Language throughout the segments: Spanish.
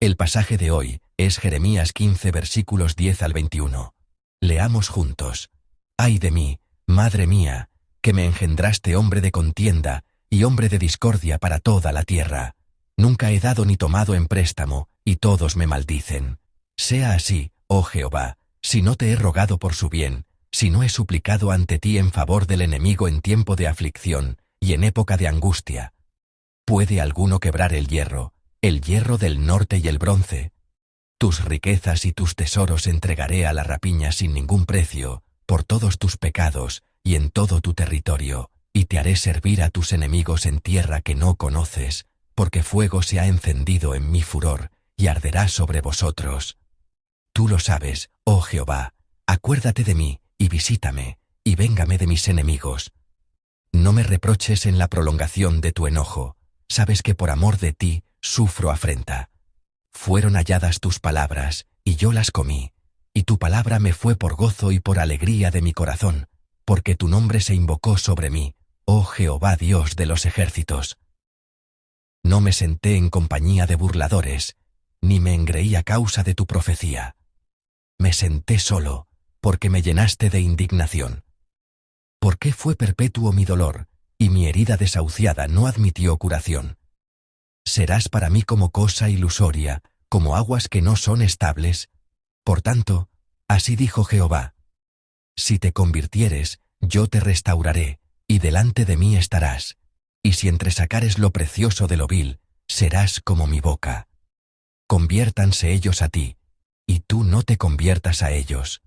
El pasaje de hoy es Jeremías 15 versículos 10 al 21. Leamos juntos. Ay de mí, madre mía, que me engendraste hombre de contienda y hombre de discordia para toda la tierra. Nunca he dado ni tomado en préstamo, y todos me maldicen. Sea así, oh Jehová, si no te he rogado por su bien, si no he suplicado ante ti en favor del enemigo en tiempo de aflicción y en época de angustia. ¿Puede alguno quebrar el hierro del norte y el bronce? Tus riquezas y tus tesoros entregaré a la rapiña sin ningún precio, por todos tus pecados y en todo tu territorio, y te haré servir a tus enemigos en tierra que no conoces, porque fuego se ha encendido en mi furor, y arderá sobre vosotros. Tú lo sabes, oh Jehová, acuérdate de mí, y visítame, y véngame de mis enemigos. No me reproches en la prolongación de tu enojo, sabes que por amor de ti sufro afrenta. Fueron halladas tus palabras, y yo las comí, y tu palabra me fue por gozo y por alegría de mi corazón, porque tu nombre se invocó sobre mí, oh Jehová Dios de los ejércitos. No me senté en compañía de burladores, ni me engreí a causa de tu profecía. Me senté solo, porque me llenaste de indignación. ¿Por qué fue perpetuo mi dolor, y mi herida desahuciada no admitió curación? Serás para mí como cosa ilusoria, como aguas que no son estables. Por tanto, así dijo Jehová: si te convirtieres, yo te restauraré, y delante de mí estarás, y si entresacares lo precioso de lo vil, serás como mi boca. Conviértanse ellos a ti, y tú no te conviertas a ellos.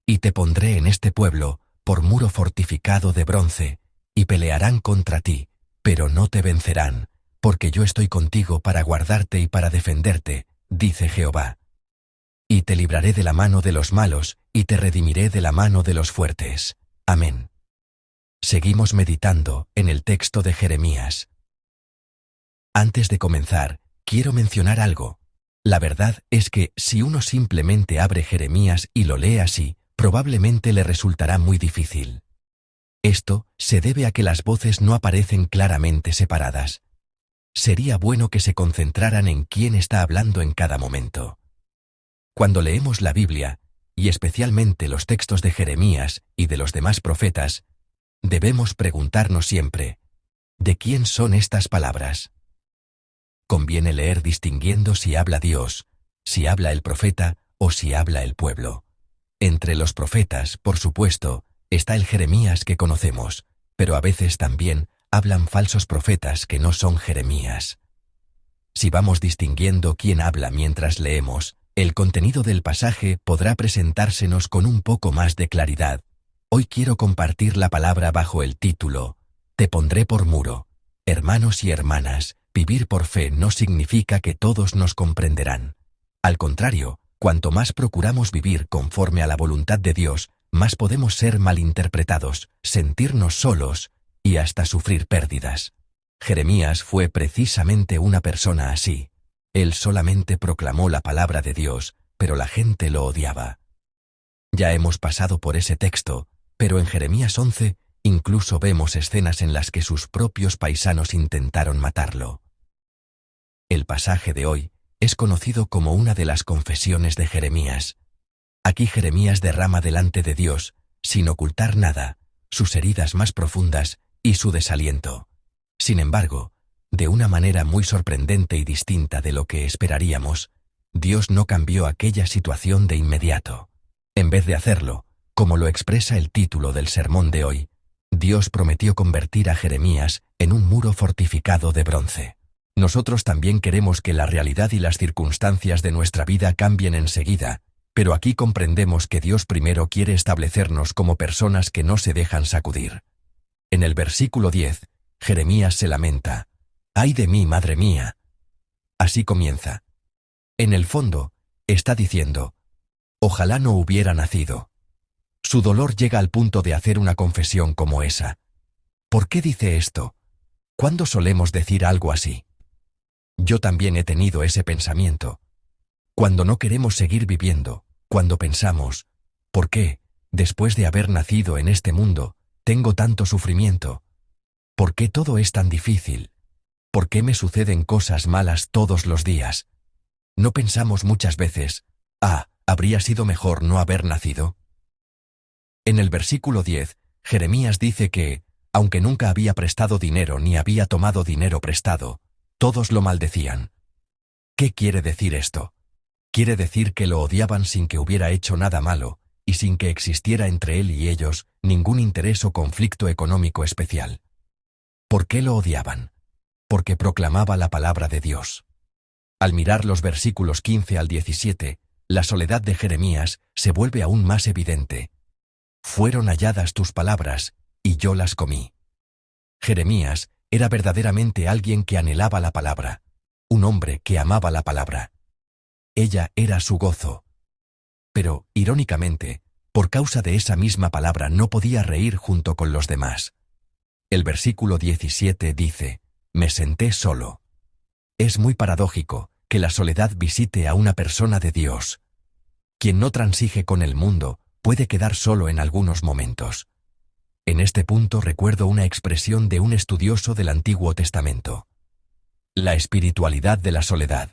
Y te pondré en este pueblo por muro fortificado de bronce, y pelearán contra ti, pero no te vencerán, porque yo estoy contigo para guardarte y para defenderte, dice Jehová. Y te libraré de la mano de los malos, y te redimiré de la mano de los fuertes. Amén. Seguimos meditando en el texto de Jeremías. Antes de comenzar, quiero mencionar algo. La verdad es que si uno simplemente abre Jeremías y lo lee así, probablemente le resultará muy difícil. Esto se debe a que las voces no aparecen claramente separadas. Sería bueno que se concentraran en quién está hablando en cada momento. Cuando leemos la Biblia, y especialmente los textos de Jeremías y de los demás profetas, debemos preguntarnos siempre: ¿de quién son estas palabras? Conviene leer distinguiendo si habla Dios, si habla el profeta o si habla el pueblo. Entre los profetas, por supuesto, está el Jeremías que conocemos, pero a veces también hablan falsos profetas que no son Jeremías. Si vamos distinguiendo quién habla mientras leemos, el contenido del pasaje podrá presentársenos con un poco más de claridad. Hoy quiero compartir la palabra bajo el título: Te pondré por muro. Hermanos y hermanas, vivir por fe no significa que todos nos comprenderán. Al contrario, cuanto más procuramos vivir conforme a la voluntad de Dios, más podemos ser malinterpretados, sentirnos solos y hasta sufrir pérdidas. Jeremías fue precisamente una persona así. Él solamente proclamó la palabra de Dios, pero la gente lo odiaba. Ya hemos pasado por ese texto, pero en Jeremías 11 incluso vemos escenas en las que sus propios paisanos intentaron matarlo. El pasaje de hoy es conocido como una de las confesiones de Jeremías. Aquí Jeremías derrama delante de Dios, sin ocultar nada, sus heridas más profundas y su desaliento. Sin embargo, de una manera muy sorprendente y distinta de lo que esperaríamos, Dios no cambió aquella situación de inmediato. En vez de hacerlo, como lo expresa el título del sermón de hoy, Dios prometió convertir a Jeremías en un muro fortificado de bronce. Nosotros también queremos que la realidad y las circunstancias de nuestra vida cambien enseguida, pero aquí comprendemos que Dios primero quiere establecernos como personas que no se dejan sacudir. En el versículo 10, Jeremías se lamenta: «¡Ay de mí, madre mía!». Así comienza. En el fondo, está diciendo: «Ojalá no hubiera nacido». Su dolor llega al punto de hacer una confesión como esa. ¿Por qué dice esto? ¿Cuándo solemos decir algo así? Yo también he tenido ese pensamiento. Cuando no queremos seguir viviendo, cuando pensamos: ¿por qué, después de haber nacido en este mundo, tengo tanto sufrimiento? ¿Por qué todo es tan difícil? ¿Por qué me suceden cosas malas todos los días? ¿No pensamos muchas veces, habría sido mejor no haber nacido? En el versículo 10, Jeremías dice que, aunque nunca había prestado dinero ni había tomado dinero prestado, todos lo maldecían. ¿Qué quiere decir esto? Quiere decir que lo odiaban sin que hubiera hecho nada malo, y sin que existiera entre él y ellos ningún interés o conflicto económico especial. ¿Por qué lo odiaban? Porque proclamaba la palabra de Dios. Al mirar los versículos 15 al 17, la soledad de Jeremías se vuelve aún más evidente. Fueron halladas tus palabras, y yo las comí. Jeremías era verdaderamente alguien que anhelaba la palabra, un hombre que amaba la palabra. Ella era su gozo. Pero, irónicamente, por causa de esa misma palabra no podía reír junto con los demás. El versículo 17 dice, me senté solo. Es muy paradójico que la soledad visite a una persona de Dios. Quien no transige con el mundo puede quedar solo en algunos momentos. En este punto recuerdo una expresión de un estudioso del Antiguo Testamento. La espiritualidad de la soledad.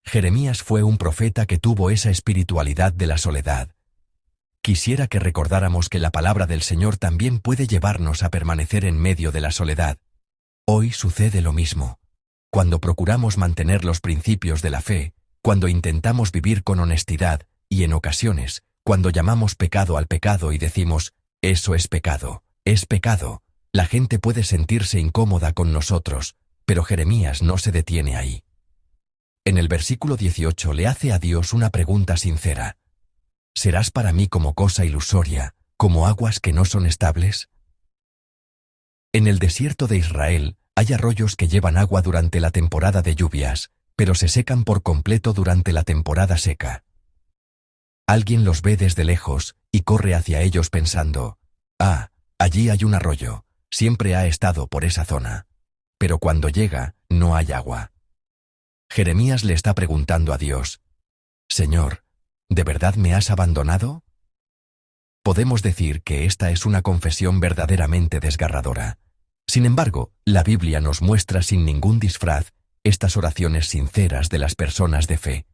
Jeremías fue un profeta que tuvo esa espiritualidad de la soledad. Quisiera que recordáramos que la palabra del Señor también puede llevarnos a permanecer en medio de la soledad. Hoy sucede lo mismo. Cuando procuramos mantener los principios de la fe, cuando intentamos vivir con honestidad, y en ocasiones, cuando llamamos pecado al pecado y decimos, eso es pecado, la gente puede sentirse incómoda con nosotros, pero Jeremías no se detiene ahí. En el versículo 18 le hace a Dios una pregunta sincera. ¿Serás para mí como cosa ilusoria, como aguas que no son estables? En el desierto de Israel hay arroyos que llevan agua durante la temporada de lluvias, pero se secan por completo durante la temporada seca. Alguien los ve desde lejos y corre hacia ellos pensando, allí hay un arroyo, siempre ha estado por esa zona. Pero cuando llega, no hay agua. Jeremías le está preguntando a Dios, Señor, ¿de verdad me has abandonado? Podemos decir que esta es una confesión verdaderamente desgarradora. Sin embargo, la Biblia nos muestra sin ningún disfraz estas oraciones sinceras de las personas de fe.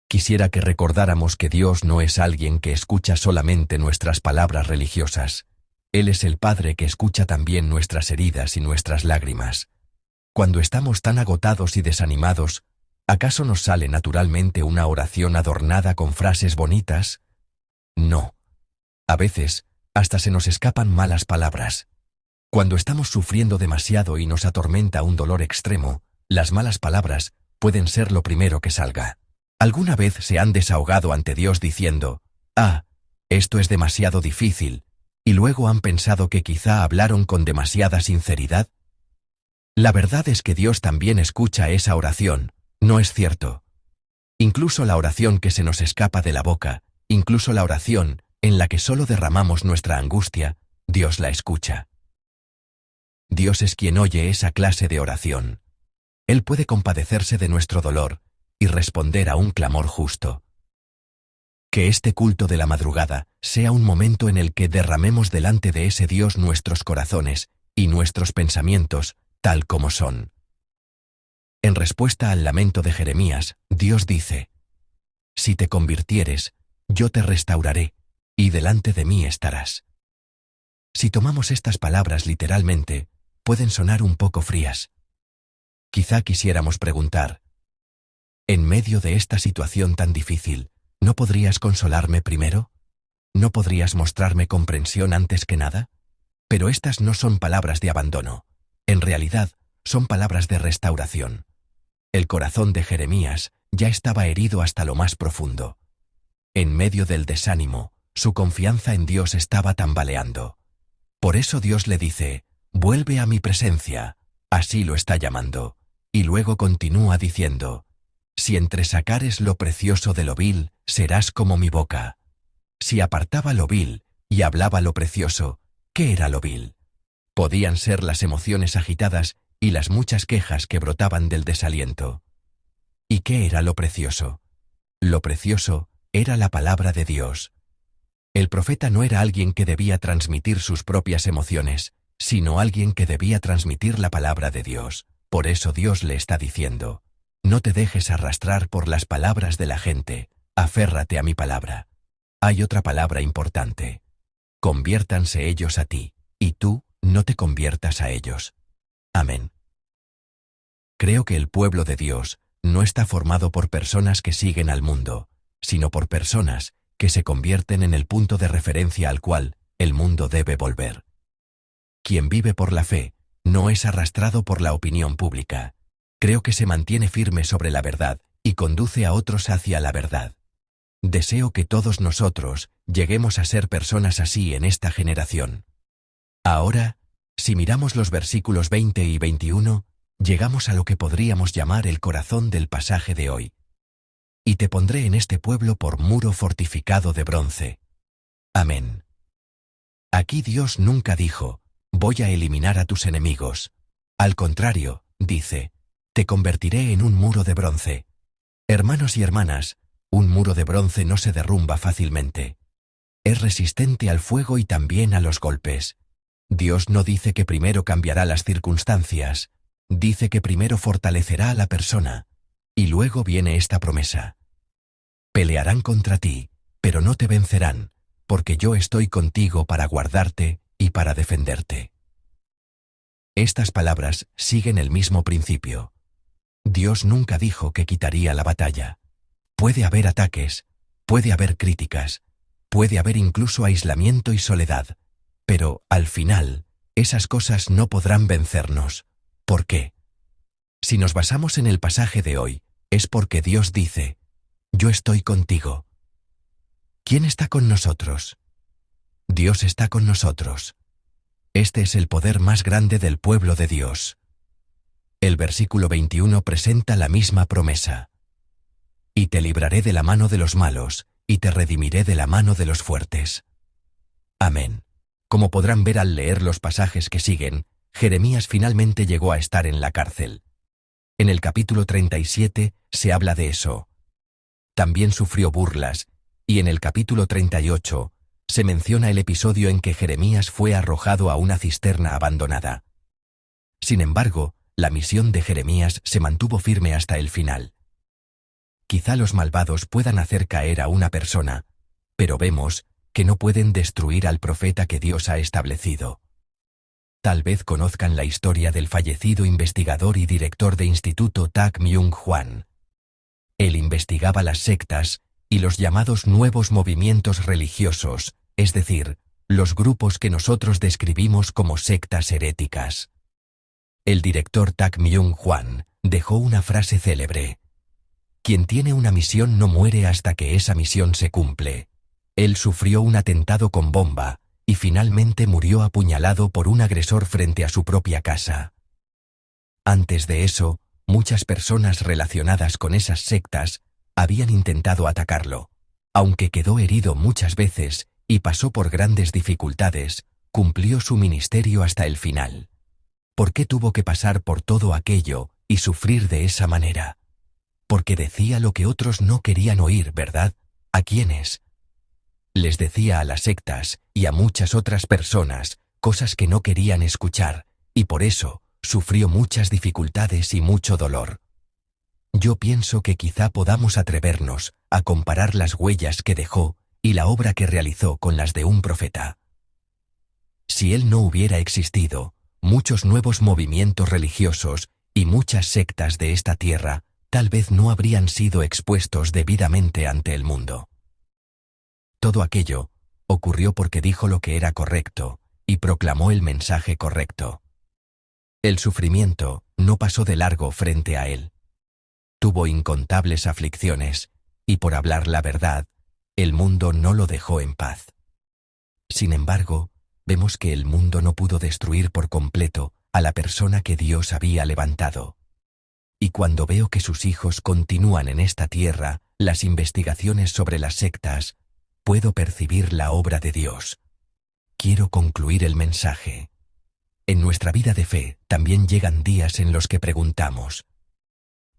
Quisiera que recordáramos que Dios no es alguien que escucha solamente nuestras palabras religiosas. Él es el Padre que escucha también nuestras heridas y nuestras lágrimas. Cuando estamos tan agotados y desanimados, ¿acaso nos sale naturalmente una oración adornada con frases bonitas? No. A veces, hasta se nos escapan malas palabras. Cuando estamos sufriendo demasiado y nos atormenta un dolor extremo, las malas palabras pueden ser lo primero que salga. ¿Alguna vez se han desahogado ante Dios diciendo, esto es demasiado difícil, y luego han pensado que quizá hablaron con demasiada sinceridad? La verdad es que Dios también escucha esa oración, ¿no es cierto? Incluso la oración que se nos escapa de la boca, incluso la oración en la que solo derramamos nuestra angustia, Dios la escucha. Dios es quien oye esa clase de oración. Él puede compadecerse de nuestro dolor y responder a un clamor justo. Que este culto de la madrugada sea un momento en el que derramemos delante de ese Dios nuestros corazones y nuestros pensamientos tal como son. En respuesta al lamento de Jeremías, Dios dice, si te convirtieres, yo te restauraré, y delante de mí estarás. Si tomamos estas palabras literalmente, pueden sonar un poco frías. Quizá quisiéramos preguntar, en medio de esta situación tan difícil, ¿no podrías consolarme primero? ¿No podrías mostrarme comprensión antes que nada? Pero estas no son palabras de abandono. En realidad, son palabras de restauración. El corazón de Jeremías ya estaba herido hasta lo más profundo. En medio del desánimo, su confianza en Dios estaba tambaleando. Por eso Dios le dice, vuelve a mi presencia, así lo está llamando, y luego continúa diciendo, si entresacares lo precioso de lo vil, serás como mi boca. Si apartaba lo vil y hablaba lo precioso, ¿qué era lo vil? Podían ser las emociones agitadas y las muchas quejas que brotaban del desaliento. ¿Y qué era lo precioso? Lo precioso era la palabra de Dios. El profeta no era alguien que debía transmitir sus propias emociones, sino alguien que debía transmitir la palabra de Dios. Por eso Dios le está diciendo, No te dejes arrastrar por las palabras de la gente, aférrate a mi palabra. Hay otra palabra importante. Conviértanse ellos a ti, y tú no te conviertas a ellos. Amén. Creo que el pueblo de Dios no está formado por personas que siguen al mundo, sino por personas que se convierten en el punto de referencia al cual el mundo debe volver. Quien vive por la fe no es arrastrado por la opinión pública. Creo que se mantiene firme sobre la verdad y conduce a otros hacia la verdad. Deseo que todos nosotros lleguemos a ser personas así en esta generación. Ahora, si miramos los versículos 20 y 21, llegamos a lo que podríamos llamar el corazón del pasaje de hoy. Y te pondré en este pueblo por muro fortificado de bronce. Amén. Aquí Dios nunca dijo, voy a eliminar a tus enemigos. Al contrario, dice, te convertiré en un muro de bronce. Hermanos y hermanas, un muro de bronce no se derrumba fácilmente. Es resistente al fuego y también a los golpes. Dios no dice que primero cambiará las circunstancias, dice que primero fortalecerá a la persona, y luego viene esta promesa. Pelearán contra ti, pero no te vencerán, porque yo estoy contigo para guardarte y para defenderte. Estas palabras siguen el mismo principio. Dios nunca dijo que quitaría la batalla. Puede haber ataques, puede haber críticas, puede haber incluso aislamiento y soledad, pero, al final, esas cosas no podrán vencernos. ¿Por qué? Si nos basamos en el pasaje de hoy, es porque Dios dice, yo estoy contigo. ¿Quién está con nosotros? Dios está con nosotros. Este es el poder más grande del pueblo de Dios. El versículo 21 presenta la misma promesa. Y te libraré de la mano de los malos, y te redimiré de la mano de los fuertes. Amén. Como podrán ver al leer los pasajes que siguen, Jeremías finalmente llegó a estar en la cárcel. En el capítulo 37 se habla de eso. También sufrió burlas, y en el capítulo 38 se menciona el episodio en que Jeremías fue arrojado a una cisterna abandonada. Sin embargo, la misión de Jeremías se mantuvo firme hasta el final. Quizá los malvados puedan hacer caer a una persona, pero vemos que no pueden destruir al profeta que Dios ha establecido. Tal vez conozcan la historia del fallecido investigador y director de instituto Tak Myung Hwan. Él investigaba las sectas y los llamados nuevos movimientos religiosos, es decir, los grupos que nosotros describimos como sectas heréticas. El director Tak Myung Hwan dejó una frase célebre. Quien tiene una misión no muere hasta que esa misión se cumple. Él sufrió un atentado con bomba y finalmente murió apuñalado por un agresor frente a su propia casa. Antes de eso, muchas personas relacionadas con esas sectas habían intentado atacarlo. Aunque quedó herido muchas veces y pasó por grandes dificultades, cumplió su ministerio hasta el final. ¿Por qué tuvo que pasar por todo aquello y sufrir de esa manera? Porque decía lo que otros no querían oír, ¿verdad? ¿A quiénes? Les decía a las sectas y a muchas otras personas cosas que no querían escuchar, y por eso sufrió muchas dificultades y mucho dolor. Yo pienso que quizá podamos atrevernos a comparar las huellas que dejó y la obra que realizó con las de un profeta. Si él no hubiera existido, muchos nuevos movimientos religiosos y muchas sectas de esta tierra tal vez no habrían sido expuestos debidamente ante el mundo. Todo aquello ocurrió porque dijo lo que era correcto y proclamó el mensaje correcto. El sufrimiento no pasó de largo frente a él. Tuvo incontables aflicciones, y por hablar la verdad, el mundo no lo dejó en paz. Sin embargo, vemos que el mundo no pudo destruir por completo a la persona que Dios había levantado. Y cuando veo que sus hijos continúan en esta tierra las investigaciones sobre las sectas, puedo percibir la obra de Dios. Quiero concluir el mensaje. En nuestra vida de fe también llegan días en los que preguntamos,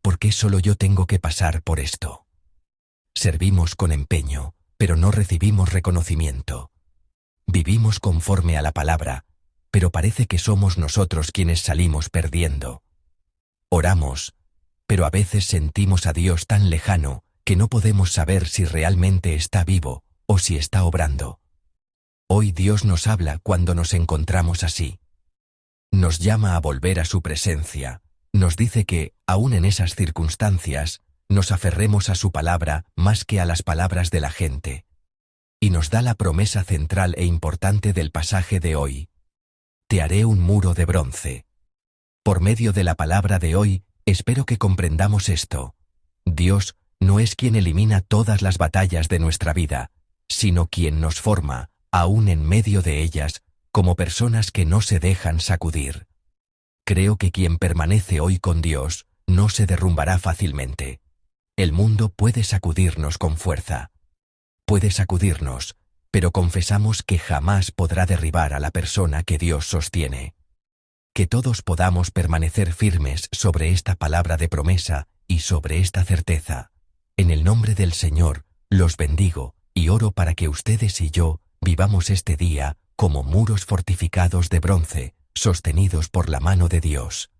¿por qué solo yo tengo que pasar por esto? Servimos con empeño, pero no recibimos reconocimiento. Vivimos conforme a la palabra, pero parece que somos nosotros quienes salimos perdiendo. Oramos, pero a veces sentimos a Dios tan lejano que no podemos saber si realmente está vivo o si está obrando. Hoy Dios nos habla cuando nos encontramos así. Nos llama a volver a su presencia, nos dice que, aun en esas circunstancias, nos aferremos a su palabra más que a las palabras de la gente. Y nos da la promesa central e importante del pasaje de hoy. Te haré un muro de bronce. Por medio de la palabra de hoy, espero que comprendamos esto. Dios no es quien elimina todas las batallas de nuestra vida, sino quien nos forma, aún en medio de ellas, como personas que no se dejan sacudir. Creo que quien permanece hoy con Dios no se derrumbará fácilmente. El mundo puede sacudirnos con fuerza. Puede sacudirnos, pero confesamos que jamás podrá derribar a la persona que Dios sostiene. Que todos podamos permanecer firmes sobre esta palabra de promesa y sobre esta certeza. En el nombre del Señor, los bendigo y oro para que ustedes y yo vivamos este día como muros fortificados de bronce, sostenidos por la mano de Dios.